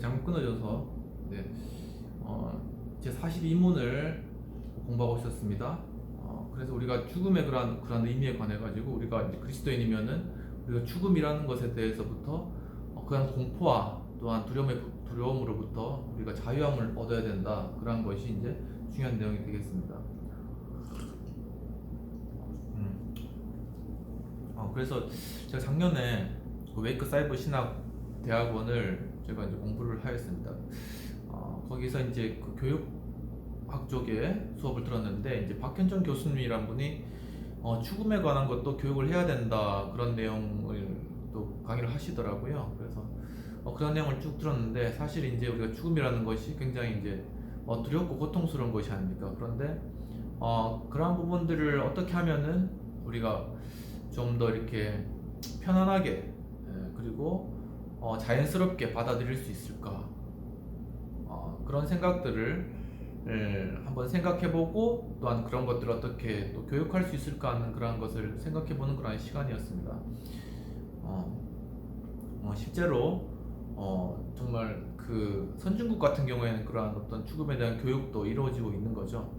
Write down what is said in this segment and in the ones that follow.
잘못 끊어져서 네, 제 42문을 공부하고 있었습니다. 그래서 우리가 죽음의 그런 의미에 관해 가지고 우리가 이제 그리스도인이면은 우리가 죽음이라는 것에 대해서부터 그런 공포와 또한 두려움으로부터 우리가 자유함을 얻어야 된다. 그런 것이 이제 중요한 내용이 되겠습니다. 그래서 제가 작년에 그 웨이크 사이버 신학 대학원을 제가 이제 공부를 하였습니다. 거기서 이제 그 교육학 쪽에 수업을 들었는데 이제 박현정 교수님이란 분이 죽음에 관한 것도 교육을 해야 된다 그런 내용을 또 강의를 하시더라고요. 그래서 그런 내용을 쭉 들었는데 사실 이제 우리가 죽음이라는 것이 굉장히 이제 두렵고 고통스러운 것이 아닙니까? 그런데 그러한 부분들을 어떻게 하면은 우리가 좀 더 이렇게 편안하게 그리고 자연스럽게 받아들일 수 있을까? 그런 생각들을 한번 생각해보고 또한 그런 것들을 어떻게 또 교육할 수 있을까 하는 그런 것을 생각해보는 그런 시간이었습니다. 실제로 정말 그 선진국 같은 경우에는 그러한 어떤 죽음에 대한 교육도 이루어지고 있는 거죠.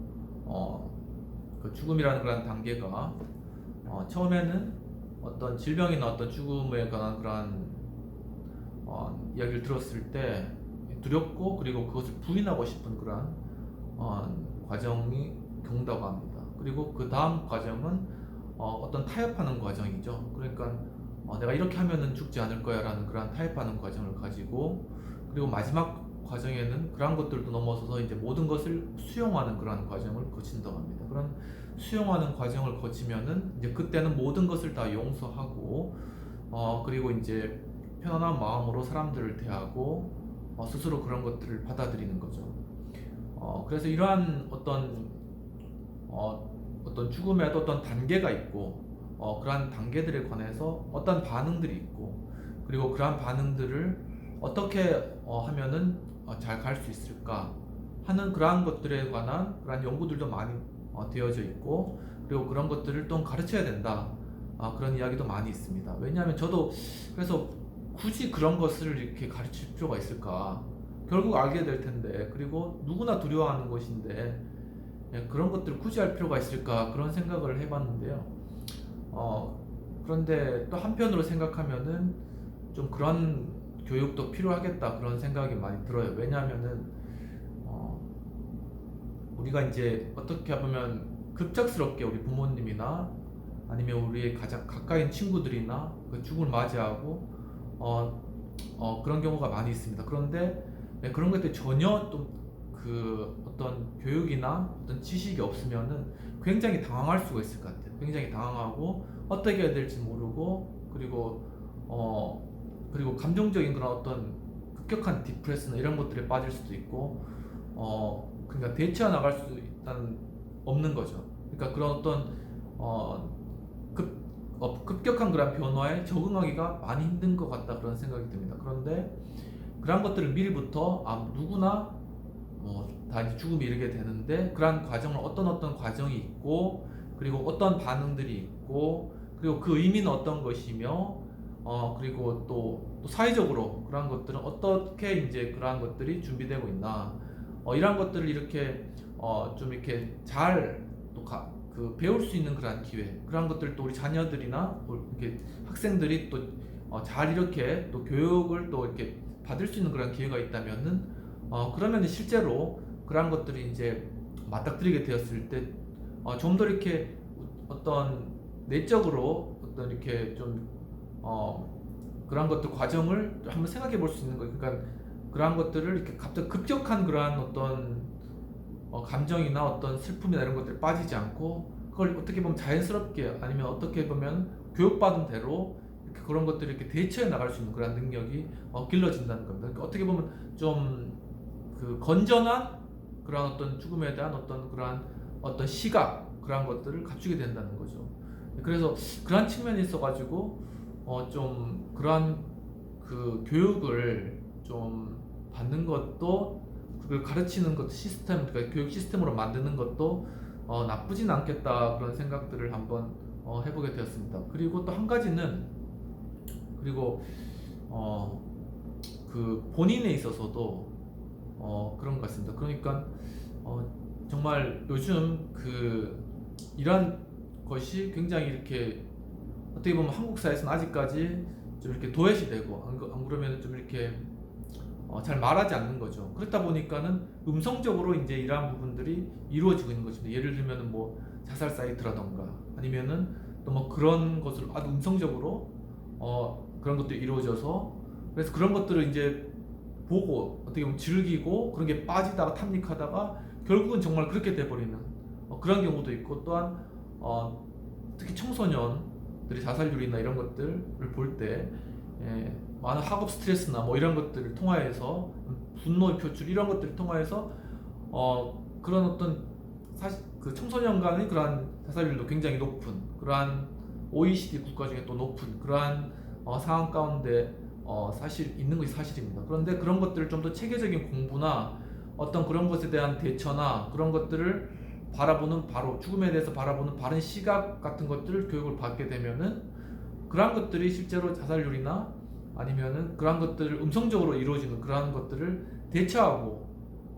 그 죽음이라는 그런 단계가 처음에는 어떤 질병이나 어떤 죽음에 관한 그러한 이야기를 들었을 때 두렵고 그리고 그것을 부인하고 싶은 그러한 과정이 경다고 합니다. 그리고 그 다음 과정은 어떤 타협하는 과정이죠. 그러니까 내가 이렇게 하면은 죽지 않을 거야 라는 그런 타협하는 과정을 가지고 그리고 마지막 과정에는 그런 것들도 넘어서서 이제 모든 것을 수용하는 그런 과정을 거친다고 합니다. 그런 수용하는 과정을 거치면은 이제 그때는 모든 것을 다 용서하고 그리고 이제 편안한 마음으로 사람들을 대하고 스스로 그런 것들을 받아들이는 거죠. 그래서 이러한 어떤 죽음에도 어떤 단계가 있고 그러한 단계들에 관해서 어떤 반응들이 있고 그리고 그러한 반응들을 어떻게 하면은 잘 갈 수 있을까 하는 그러한 것들에 관한 그러한 연구들도 많이 되어져 있고 그리고 그런 것들을 또 가르쳐야 된다. 그런 이야기도 많이 있습니다. 왜냐하면 저도 그래서 굳이 그런 것을 이렇게 가르칠 필요가 있을까? 결국 알게 될 텐데 그리고 누구나 두려워하는 것인데 그런 것들을 굳이 할 필요가 있을까? 그런 생각을 해봤는데요. 그런데 또 한편으로 생각하면은 좀 그런 교육도 필요하겠다 그런 생각이 많이 들어요. 왜냐하면은 우리가 이제 어떻게 보면 급작스럽게 우리 부모님이나 아니면 우리의 가장 가까인 친구들이나 그 죽음을 맞이하고 그런 경우가 많이 있습니다. 그런데 그런 것들 전혀 또 그 어떤 교육이나 어떤 지식이 없으면은 굉장히 당황할 수가 있을 것 같아요. 굉장히 당황하고 어떻게 해야 될지 모르고 그리고 감정적인 그런 어떤 급격한 디프레스나 이런 것들에 빠질 수도 있고 그러니까 대처해 나갈 수 일단 없는 거죠. 그러니까 그런 어떤 급격한 그런 변화에 적응하기가 많이 힘든 것 같다 그런 생각이 듭니다. 그런데 그런 것들을 미리부터 누구나 다 이제 죽음에 이르게 되는데 그러한 과정을 어떤 과정이 있고 그리고 어떤 반응들이 있고 그리고 그 의미는 어떤 것이며 그리고 또 사회적으로 그러한 것들은 어떻게 이제 그러한 것들이 준비되고 있나 이러한 것들을 이렇게 좀 이렇게 잘 또 그 배울 수 있는 그러한 기회 그러한 것들 또 우리 자녀들이나 이렇게 학생들이 또 잘 이렇게 또 교육을 또 이렇게 받을 수 있는 그런 기회가 있다면은 그러면 실제로 그러한 것들이 이제 맞닥뜨리게 되었을 때 좀 더 이렇게 어떤 내적으로 어떤 이렇게 좀 그러한 것들 과정을 한번 생각해 볼 수 있는 거예요. 그러니까 그러한 것들을 이렇게 갑자기 급격한 그러한 어떤 감정이나 어떤 슬픔이나 이런 것들이 빠지지 않고 그걸 어떻게 보면 자연스럽게 아니면 어떻게 보면 교육받은 대로 이렇게 그런 것들을 이렇게 대처해 나갈 수 있는 그런 능력이 길러진다는 겁니다. 그러니까 어떻게 보면 좀 그 건전한 그런 어떤 죽음에 대한 어떤 그러한 어떤 시각 그러한 것들을 갖추게 된다는 거죠. 그래서 그러한 측면이 있어가지고 좀 그러한 그 교육을 좀 받는 것도 그걸 가르치는 것 시스템 그러니까 교육 시스템으로 만드는 것도 나쁘진 않겠다 그런 생각들을 한번 해보게 되었습니다. 그리고 또 한 가지는 그리고 그 본인에 있어서도 그런 것 같습니다. 그러니까 정말 요즘 그 이런 것이 굉장히 이렇게 어떻게 보면 한국 사회에서는 아직까지 좀 이렇게 도외시되고 안 그러면 좀 이렇게 잘 말하지 않는 거죠. 그렇다 보니까는 음성적으로 이제 이러한 부분들이 이루어지고 있는 것입니다. 예를 들면 뭐 자살 사이트라던가 아니면은 또 뭐 그런 것을 아주 음성적으로 그런 것들이 이루어져서 그래서 그런 것들을 이제 보고 어떻게 보면 즐기고 그런 게 빠지다가 탐닉하다가 결국은 정말 그렇게 돼버리는 그런 경우도 있고 또한 특히 청소년들이 자살률이나 이런 것들을 볼 때 많은 학업 스트레스나 뭐 이런 것들을 통하여서 분노의 표출 이런 것들을 통하여서 그런 어떤 사실 그 청소년 간의 그러한 자살률도 굉장히 높은 그러한 OECD 국가 중에 또 높은 그러한 상황 가운데 사실 있는 것이 사실입니다. 그런데 그런 것들을 좀 더 체계적인 공부나 어떤 그런 것에 대한 대처나 그런 것들을 바라보는 바로 죽음에 대해서 바라보는 바른 시각 같은 것들을 교육을 받게 되면은 그러한 것들이 실제로 자살률이나 아니면은 그러한 것들을 음성적으로 이루어지는 그러한 것들을 대처하고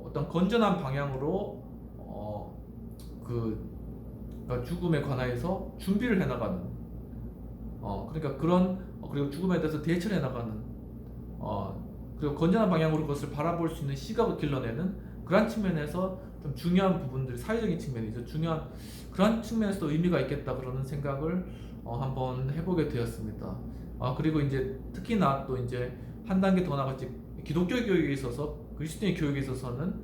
어떤 건전한 방향으로 그러니까 죽음에 관하여서 준비를 해나가는 그러니까 그런 그리고 죽음에 대해서 대처를 해나가는 그리고 건전한 방향으로 그것을 바라볼 수 있는 시각을 길러내는 그런 측면에서 좀 중요한 부분들 사회적인 측면이죠. 중요한 그런 측면에서도 의미가 있겠다 그러는 생각을 한번 해보게 되었습니다. 그리고 이제 특히나 또 이제 한 단계 더 나갔지 기독교 교육에 있어서 그리스도인 교육에 있어서는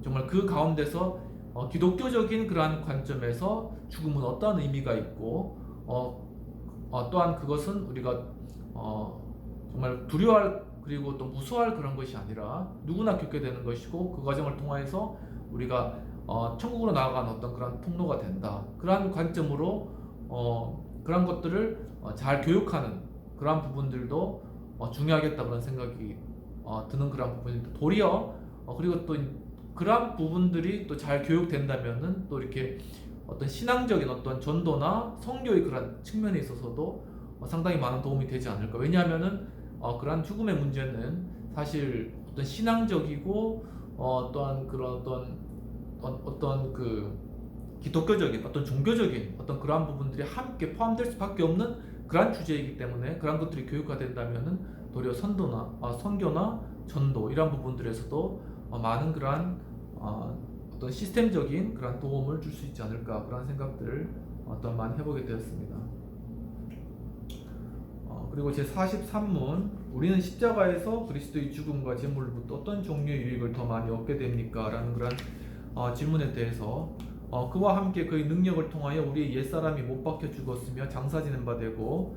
정말 그 가운데서 기독교적인 그러한 관점에서 죽음은 어떠한 의미가 있고 또한 그것은 우리가 정말 두려워할 그리고 또 무서워할 그런 것이 아니라 누구나 겪게 되는 것이고 그 과정을 통해서 우리가 천국으로 나아가는 어떤 그런 통로가 된다. 그러한 관점으로 그런 것들을 잘 교육하는 그러한 부분들도 중요하겠다 그런 생각이 드는 그런 부분인데 도리어 그리고 또 그러한 부분들이 또 잘 교육된다면은 또 이렇게 어떤 신앙적인 어떤 전도나 성교의 그런 측면에 있어서도 상당히 많은 도움이 되지 않을까. 왜냐하면은 그러한 죽음의 문제는 사실 어떤 신앙적이고 또한 그런 어떤 그 기독교적인 어떤 종교적인 어떤 그러한 부분들이 함께 포함될 수밖에 없는 그러한 주제이기 때문에 그러한 것들이 교육화된다면은 도리어 선교나 전도 이러한 부분들에서도 많은 그러한 어떤 시스템적인 그런 도움을 줄 수 있지 않을까 그런 생각들을 많이 해보게 되었습니다. 그리고 제 43문 우리는 십자가에서 그리스도의 죽음과 제물로부터 어떤 종류의 유익을 더 많이 얻게 됩니까? 라는 그런 질문에 대해서 그와 함께 그의 능력을 통하여 우리의 옛사람이 못 박혀 죽었으며 장사지는 바 되고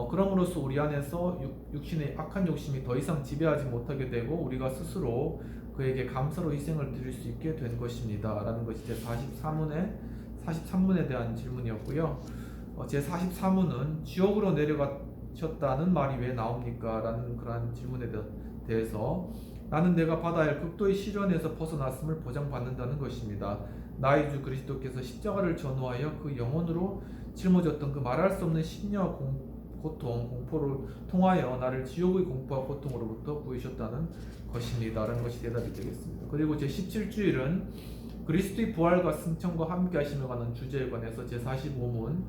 그럼으로써 우리 안에서 육신의 악한 욕심이 더 이상 지배하지 못하게 되고 우리가 스스로 그에게 감사로 희생을 드릴 수 있게 된 것입니다. 라는 것이 제 43문에 대한 질문이었고요. 제 44문은 지옥으로 내려가셨다는 말이 왜 나옵니까? 라는 그런 질문에 대해서 나는 내가 받아야 할 극도의 시련에서 벗어났음을 보장받는다는 것입니다. 나의 주 그리스도께서 십자가를 전후하여 그 영혼으로 짊어졌던 그 말할 수 없는 심려와 고통, 공포를 통하여 나를 지옥의 공포와 고통으로부터 구하셨다는 것입니다. 라는 것이 대답이 되겠습니다. 그리고 제 17주일은 그리스도의 부활과 승천과 함께 하심에 관한 주제에 관해서 제 45문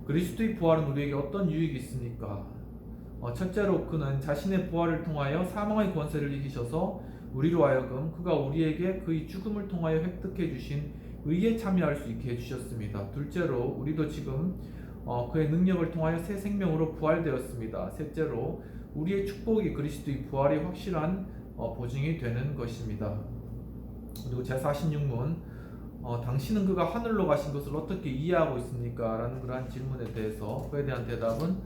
그리스도의 부활은 우리에게 어떤 유익이 있습니까? 첫째로 그는 자신의 부활을 통하여 사망의 권세를 이기셔서 우리로 하여금 그가 우리에게 그의 죽음을 통하여 획득해 주신 의에 참여할 수 있게 해주셨습니다. 둘째로 우리도 지금 그의 능력을 통하여 새 생명으로 부활되었습니다. 셋째로 우리의 축복이 그리스도의 부활이 확실한 보증이 되는 것입니다. 그리고 제46문 당신은 그가 하늘로 가신 것을 어떻게 이해하고 있습니까? 라는 그러한 질문에 대해서 그에 대한 대답은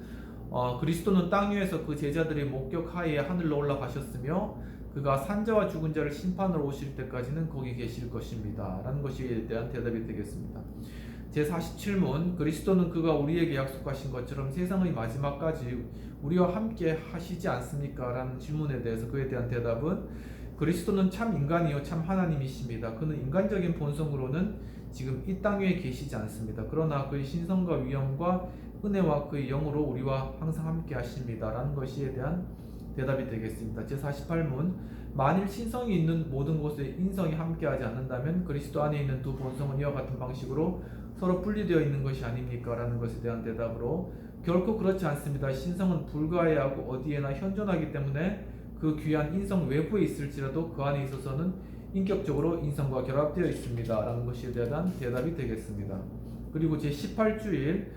그리스도는 땅 위에서 그 제자들의 목격하에 하늘로 올라가셨으며 그가 산자와 죽은 자를 심판으로 오실 때까지는 거기 계실 것입니다. 라는 것에 대한 대답이 되겠습니다. 제47문 그리스도는 그가 우리에게 약속하신 것처럼 세상의 마지막까지 우리와 함께 하시지 않습니까? 라는 질문에 대해서 그에 대한 대답은 그리스도는 참 인간이요 참 하나님이십니다. 그는 인간적인 본성으로는 지금 이 땅 위에 계시지 않습니다. 그러나 그의 신성과 위엄과 은혜와 그의 영으로 우리와 항상 함께 하십니다. 라는 것에 대한 대답이 되겠습니다. 제48문 만일 신성이 있는 모든 곳에 인성이 함께하지 않는다면 그리스도 안에 있는 두 본성은 이와 같은 방식으로 서로 분리되어 있는 것이 아닙니까? 라는 것에 대한 대답으로 결코 그렇지 않습니다. 신성은 불가해하고 어디에나 현존하기 때문에 그 귀한 인성 외부에 있을지라도 그 안에 있어서는 인격적으로 인성과 결합되어 있습니다. 라는 것에 대한 대답이 되겠습니다. 그리고 제18주일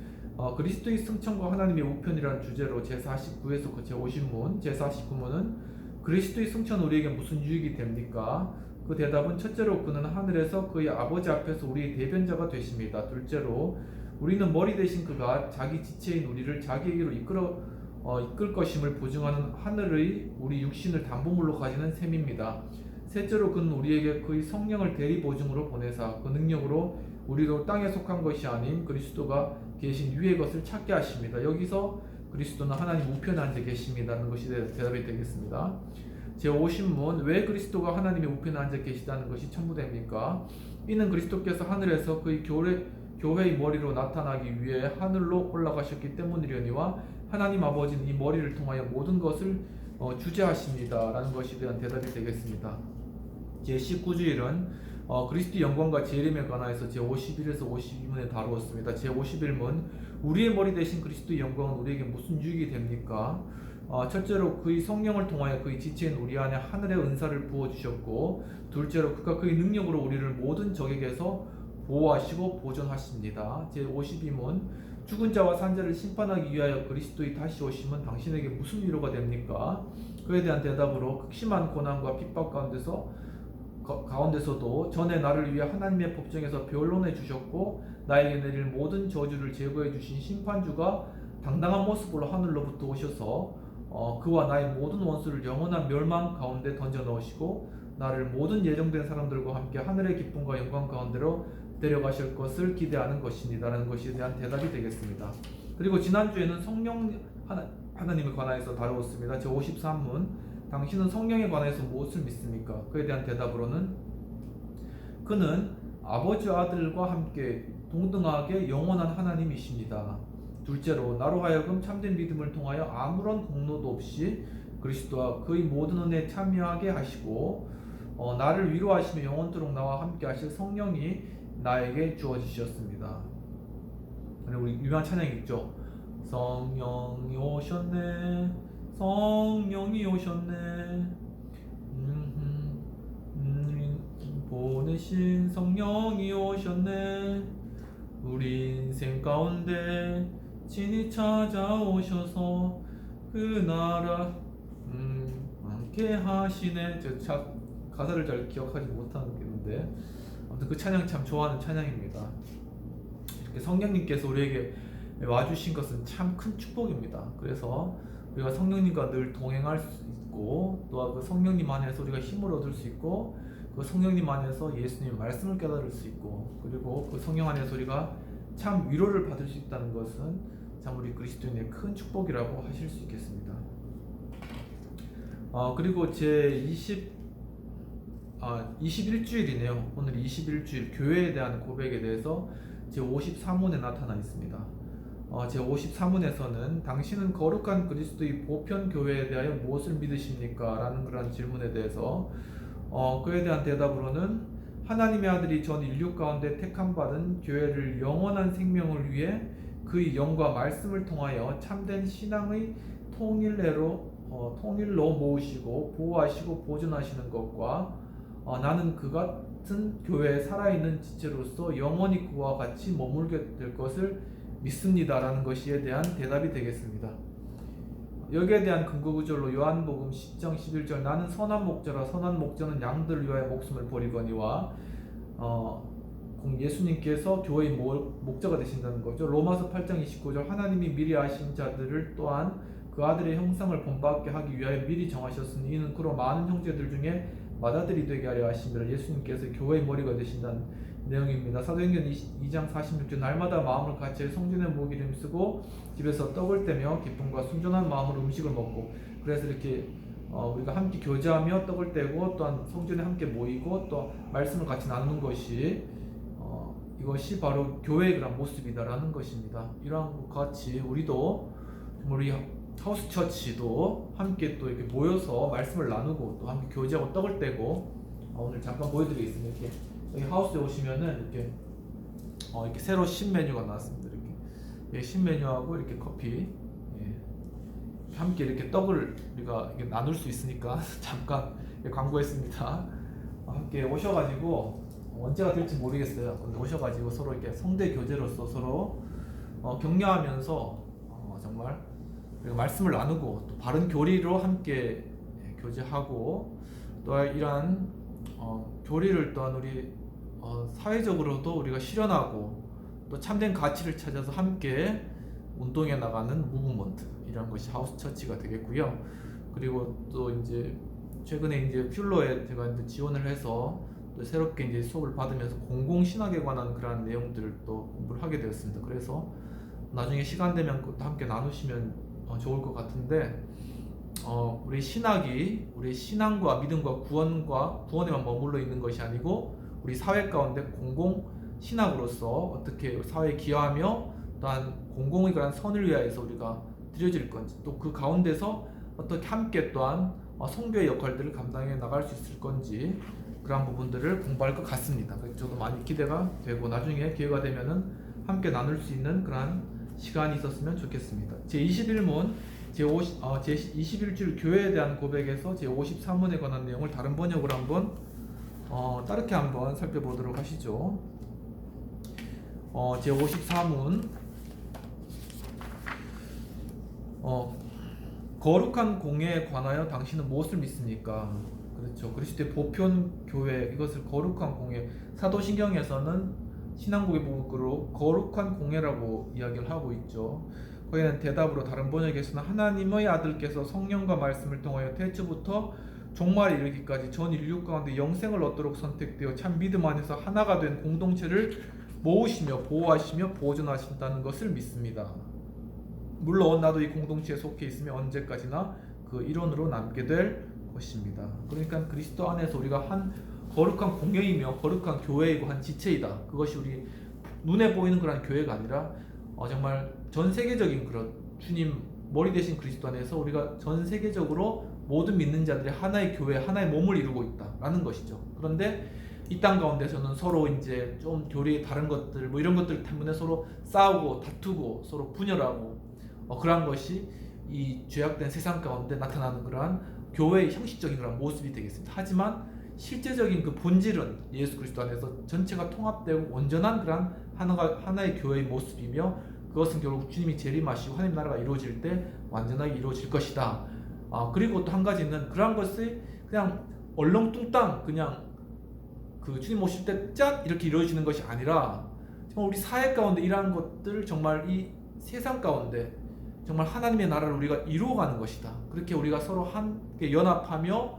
그리스도의 승천과 하나님의 우편이라는 주제로 제49에서 제50문, 제49문은 그리스도의 승천은 우리에게 무슨 유익이 됩니까? 그 대답은 첫째로 그는 하늘에서 그의 아버지 앞에서 우리의 대변자가 되십니다. 둘째로 우리는 머리 대신 그가 자기 지체인 우리를 자기에게로 이끌 것임을 보증하는 하늘의 우리 육신을 담보물로 가지는 셈입니다. 셋째로 그는 우리에게 그의 성령을 대리 보증으로 보내사 그 능력으로 우리도 땅에 속한 것이 아닌 그리스도가 계신 위의 것을 찾게 하십니다. 여기서 그리스도는 하나님 우편에 앉아 계십니다는 것이 대답이 되겠습니다. 제50문 왜 그리스도가 하나님의 우편에 앉아 계시다는 것이 첨부됩니까? 이는 그리스도께서 하늘에서 그의 교회의 머리로 나타나기 위해 하늘로 올라가셨기 때문이려니와 하나님 아버지는 이 머리를 통하여 모든 것을 주재하십니다. 라는 것에 대한 대답이 되겠습니다. 제19주일은 그리스도 영광과 재림에 관하여서 제51에서 52문에 다루었습니다. 제51문 우리의 머리 대신 그리스도의 영광은 우리에게 무슨 유익이 됩니까? 첫째로 그의 성령을 통하여 그의 지체인 우리 안에 하늘의 은사를 부어주셨고 둘째로 그가 그의 능력으로 우리를 모든 적에게서 보호하시고 보존하십니다. 제52문 죽은 자와 산 자를 심판하기 위하여 그리스도의 다시 오심은 당신에게 무슨 위로가 됩니까? 그에 대한 대답으로 극심한 고난과 핍박 가운데서도 전에 나를 위해 하나님의 법정에서 변론해 주셨고 나에게 내릴 모든 저주를 제거해 주신 심판주가 당당한 모습으로 하늘로부터 오셔서 그와 나의 모든 원수를 영원한 멸망 가운데 던져 넣으시고 나를 모든 예정된 사람들과 함께 하늘의 기쁨과 영광 가운데로 데려가실 것을 기대하는 것입니다. 라는 것에 대한 대답이 되겠습니다. 그리고 지난주에는 성령 하나님에 관하여서 다루었습니다. 제53문 당신은 성령에 관해서 무엇을 믿습니까? 그에 대한 대답으로는 그는 아버지 아들과 함께 동등하게 영원한 하나님이십니다. 둘째로 나로 하여금 참된 믿음을 통하여 아무런 공로도 없이 그리스도와 그의 모든 은혜에 참여하게 하시고 나를 위로하시며 영원토록 나와 함께 하실 성령이 나에게 주어지셨습니다. 우리 유명한 찬양이 있죠. 성령이 오셨네 성령이 오셨네 보내신 성령이 오셨네 우리 인생 가운데 친히 찾아오셔서 그 나라 함께 하시네. 제가 가사를 잘 기억하지 못하겠는데 아무튼 그 찬양 참 좋아하는 찬양입니다. 이렇게 성령님께서 우리에게 와주신 것은 참 큰 축복입니다. 그래서 우리가 성령님과 늘 동행할 수 있고 또 그 성령님 안에서 우리가 힘을 얻을 수 있고 그 성령님 안에서 예수님의 말씀을 깨달을 수 있고 그리고 그 성령 안에서 우리가 참 위로를 받을 수 있다는 것은 참 우리 그리스도인의 큰 축복이라고 하실 수 있겠습니다. 그리고 제 21주일이네요. 오늘 21주일 교회에 대한 고백에 대해서 제 53문에 나타나 있습니다. 제 53문에서는 당신은 거룩한 그리스도의 보편 교회에 대하여 무엇을 믿으십니까? 라는 그런 질문에 대해서 그에 대한 대답으로는 하나님의 아들이 전 인류 가운데 택함받은 교회를 영원한 생명을 위해 그의 영과 말씀을 통하여 참된 신앙의 통일로 모으시고 보호하시고 보존하시는 것과 나는 그 같은 교회에 살아있는 지체로서 영원히 그와 같이 머물게 될 것을 믿습니다. 라는 것에 대한 대답이 되겠습니다. 여기에 대한 근거구절로 요한복음 10장 11절 나는 선한 목자라 선한 목자는 양들을 위하여 목숨을 버리거니와 예수님께서 교회의 목자가 되신다는 거죠. 로마서 8장 29절 하나님이 미리 아신 자들을 또한 그 아들의 형상을 본받게 하기 위하여 미리 정하셨으니 이는 그로 많은 형제들 중에 맏아들이 되게 하려 하심이라. 예수님께서 교회의 머리가 되신다는 내용입니다. 사도행전 2장 46절 날마다 마음을 같이 성전에 모기름 쓰고 집에서 떡을 떼며 기쁨과 순전한 마음으로 음식을 먹고 그래서 이렇게 우리가 함께 교제하며 떡을 떼고 또한 성전에 함께 모이고 또 말씀을 같이 나누는 것이 이것이 바로 교회의 그런 모습이다라는 것입니다. 이러한 것 같이 우리도 우리 하우스 처치도 함께 또 이렇게 모여서 말씀을 나누고 또 함께 교제하고 떡을 떼고 오늘 잠깐 보여드리겠습니다. 이렇게 여기 하우스에 오시면은 이렇게 새로 신메뉴가 나왔습니다. 이렇게 신메뉴하고 이렇게 커피 함께 이렇게 떡을 우리가 이렇게 나눌 수 있으니까 잠깐 광고했습니다. 함께 오셔가지고 언제가 될지 모르겠어요. 근데 오셔가지고 서로 이렇게 성대 교제로서 서로 격려하면서 정말 우리가 말씀을 나누고 또 바른 교리로 함께 교제하고 또 이러한 교리를 또한 우리 사회적으로도 우리가 실현하고 또 참된 가치를 찾아서 함께 운동해 나가는 무브먼트 이런 것이 하우스 처치가 되겠고요. 그리고 또 이제 최근에 이제 퓰러에 제가 이제 지원을 해서 또 새롭게 이제 수업을 받으면서 공공 신학에 관한 그러한 내용들을 또 공부를 하게 되었습니다. 그래서 나중에 시간 되면 또 함께 나누시면 좋을 것 같은데 우리 신학이 우리 신앙과 믿음과 구원에만 머물러 있는 것이 아니고 우리 사회 가운데 공공 신학으로서 어떻게 사회에 기여하며 또한 공공의 그런 선을 위하여서 우리가 드려질 건지 또 그 가운데서 어떻게 함께 또한 성교의 역할들을 감당해 나갈 수 있을 건지 그런 부분들을 공부할 것 같습니다. 저도 많이 기대가 되고 나중에 기회가 되면은 함께 나눌 수 있는 그런 시간이 있었으면 좋겠습니다. 제21문 제21줄 교회에 대한 고백에서 제53문에 관한 내용을 다른 번역으로 한번 따르게 한번 살펴보도록 하시죠. 제54문 거룩한 공예에 관하여 당신은 무엇을 믿습니까? 그렇죠. 그리스도의 보편 교회 이것을 거룩한 공예 사도신경에서는 신앙국의 부분으로 거룩한 공예라고 이야기를 하고 있죠. 거기는 대답으로 다른 번역에서는 하나님의 아들께서 성령과 말씀을 통하여 태초부터 종말에 이르기까지 전 인류 가운데 영생을 얻도록 선택되어 참 믿음 안에서 하나가 된 공동체를 모으시며 보호하시며 보존하신다는 것을 믿습니다. 물론 나도 이 공동체에 속해 있으며 언제까지나 그 일원으로 남게 될 것입니다. 그러니까 그리스도 안에서 우리가 한 거룩한 공예이며 거룩한 교회이고 한 지체이다. 그것이 우리 눈에 보이는 그런 교회가 아니라 정말 전 세계적인 그런 주님 머리 대신 그리스도 안에서 우리가 전 세계적으로 모든 믿는 자들이 하나의 교회, 하나의 몸을 이루고 있다라는 것이죠. 그런데 이 땅 가운데서는 서로 이제 좀 교리의 다른 것들 뭐 이런 것들 때문에 서로 싸우고 다투고 서로 분열하고 그러한 것이 이 죄악된 세상 가운데 나타나는 그러한 교회의 형식적인 그런 모습이 되겠습니다. 하지만 실제적인 그 본질은 예수 그리스도 안에서 전체가 통합되고 온전한 그러한 하나의 교회의 모습이며 그것은 결국 주님이 재림하시고 하나님 나라가 이루어질 때 완전하게 이루어질 것이다. 그리고 또 한 가지는 그러한 것이 그냥 얼렁뚱땅 그냥 그 주님 오실 때 짠 이렇게 이루어지는 것이 아니라 정말 우리 사회 가운데 이러한 것들 정말 이 세상 가운데 정말 하나님의 나라를 우리가 이루어가는 것이다. 그렇게 우리가 서로 함께 연합하며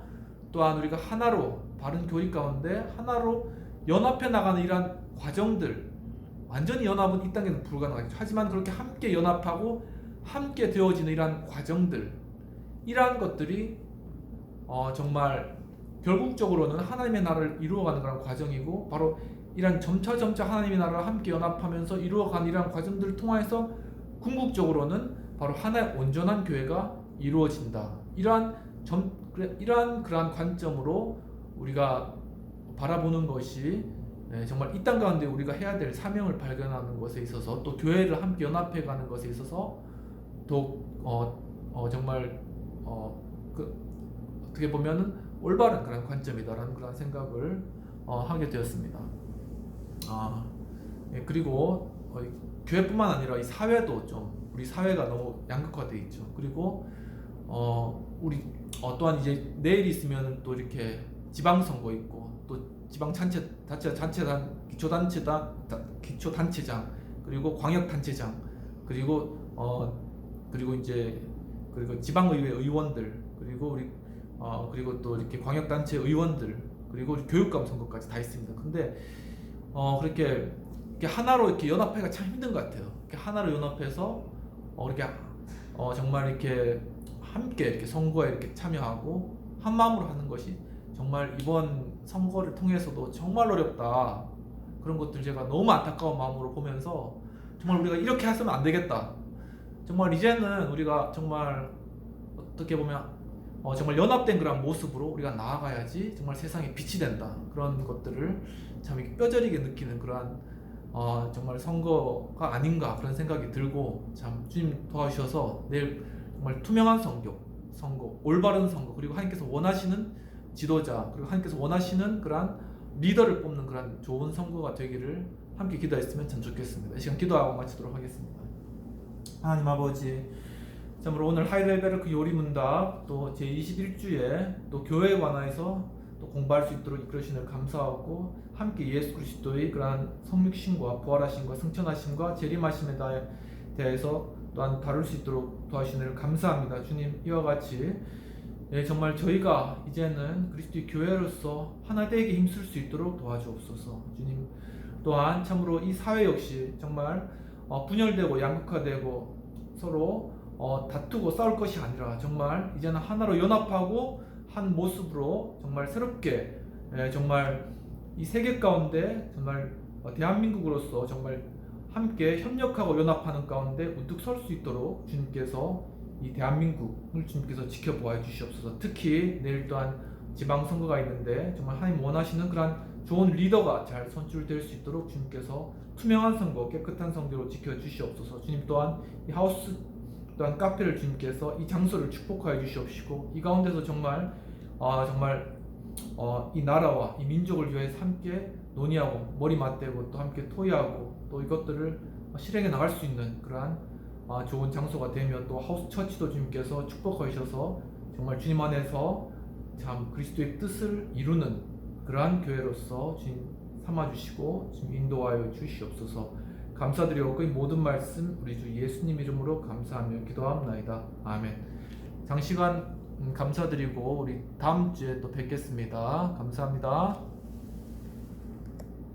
또한 우리가 하나로 바른 교리 가운데 하나로 연합해 나가는 이러한 과정들 완전히 연합은 이 땅에는 불가능하죠. 하지만 그렇게 함께 연합하고 함께 되어지는 이러한 과정들 이러한 것들이 정말 결국적으로는 하나님의 나라를 이루어가는 그런 과정이고 바로 이러한 점차 하나님의 나라를 함께 연합하면서 이루어가는 이러한 과정들을 통해서 궁극적으로는 바로 하나의 온전한 교회가 이루어진다. 이러한 그러한 관점으로 우리가 바라보는 것이 정말 이 땅 가운데 우리가 해야 될 사명을 발견하는 것에 있어서 또 교회를 함께 연합해 가는 것에 있어서 또 정말 어떻게 보면은 올바른 그런 관점이다라는 그런 생각을 하게 되었습니다. 그리고 교회뿐만 아니라 이 사회도 좀 우리 사회가 너무 양극화되어 있죠. 그리고 우리 또한 이제 내일 있으면 또 이렇게 지방선거 있고 또 기초단체장 그리고 광역단체장 그리고 지방의회 의원들 그리고 또 이렇게 광역단체 의원들 그리고 교육감 선거까지 다 있습니다. 근데 그렇게 하나로 이렇게 연합하기가 참 힘든 것 같아요. 이렇게 하나로 연합해서 이렇게 정말 이렇게 함께 이렇게 선거에 이렇게 참여하고 한 마음으로 하는 것이 정말 이번 선거를 통해서도 정말 어렵다. 그런 것들 제가 너무 안타까운 마음으로 보면서 정말 우리가 이렇게 했으면 안 되겠다. 정말 이제는 우리가 정말 어떻게 보면 정말 연합된 그런 모습으로 우리가 나아가야지 정말 세상에 빛이 된다. 그런 것들을 참 이렇게 뼈저리게 느끼는 그러한 정말 선거가 아닌가 그런 생각이 들고, 참 주님 도와주셔서 내일 정말 투명한 선거, 올바른 선거, 그리고 하나님께서 원하시는 지도자, 그리고 하나님께서 원하시는 그러한 리더를 뽑는 그런 좋은 선거가 되기를 함께 기도했으면 참 좋겠습니다. 이 시간 기도하고 마치도록 하겠습니다. 하나님 아버지, 참으로 오늘 하이델베르크 요리문답 또 제21주에 또 교회에 관하여서 또 공부할 수 있도록 이끌으시는 감사하고, 함께 예수 그리스도의 그러한 성육신과 부활하심과 승천하심과 재림하심에 대해서 또한 다룰 수 있도록 도와주시는 감사합니다. 주님, 이와 같이 정말 저희가 이제는 그리스도의 교회로서 하나 되게 힘쓸 수 있도록 도와주옵소서. 주님, 또한 참으로 이 사회 역시 정말 분열되고 양극화되고 서로 다투고 싸울 것이 아니라 정말 이제는 하나로 연합하고 한 모습으로 정말 새롭게 정말 이 세계 가운데 정말 대한민국으로서 정말 함께 협력하고 연합하는 가운데 우뚝 설 수 있도록 주님께서 이 대한민국을 주님께서 지켜보아 주시옵소서. 특히 내일 또한 지방선거가 있는데 정말 하나님 원하시는 그러한 좋은 리더가 잘 선출될 수 있도록 주님께서 투명한 선거, 깨끗한 선거로 지켜주시옵소서. 주님, 또한 이 하우스 또한 카페를 주님께서 이 장소를 축복하여 주시옵시고, 이 가운데서 정말 이 나라와 이 민족을 위해서 함께 논의하고 머리 맞대고 또 함께 토의하고 또 이것들을 실행해 나갈 수 있는 그러한 좋은 장소가 되며, 또 하우스 처치도 주님께서 축복하셔서 정말 주님 안에서 참 그리스도의 뜻을 이루는 그러한 교회로서 주님 삼아주시고 주님 인도하여 주시옵소서. 감사드리고 이 모든 말씀 우리 주 예수님 이름으로 감사하며 기도합나이다. 아멘. 장시간 감사드리고 우리 다음 주에 또 뵙겠습니다. 감사합니다.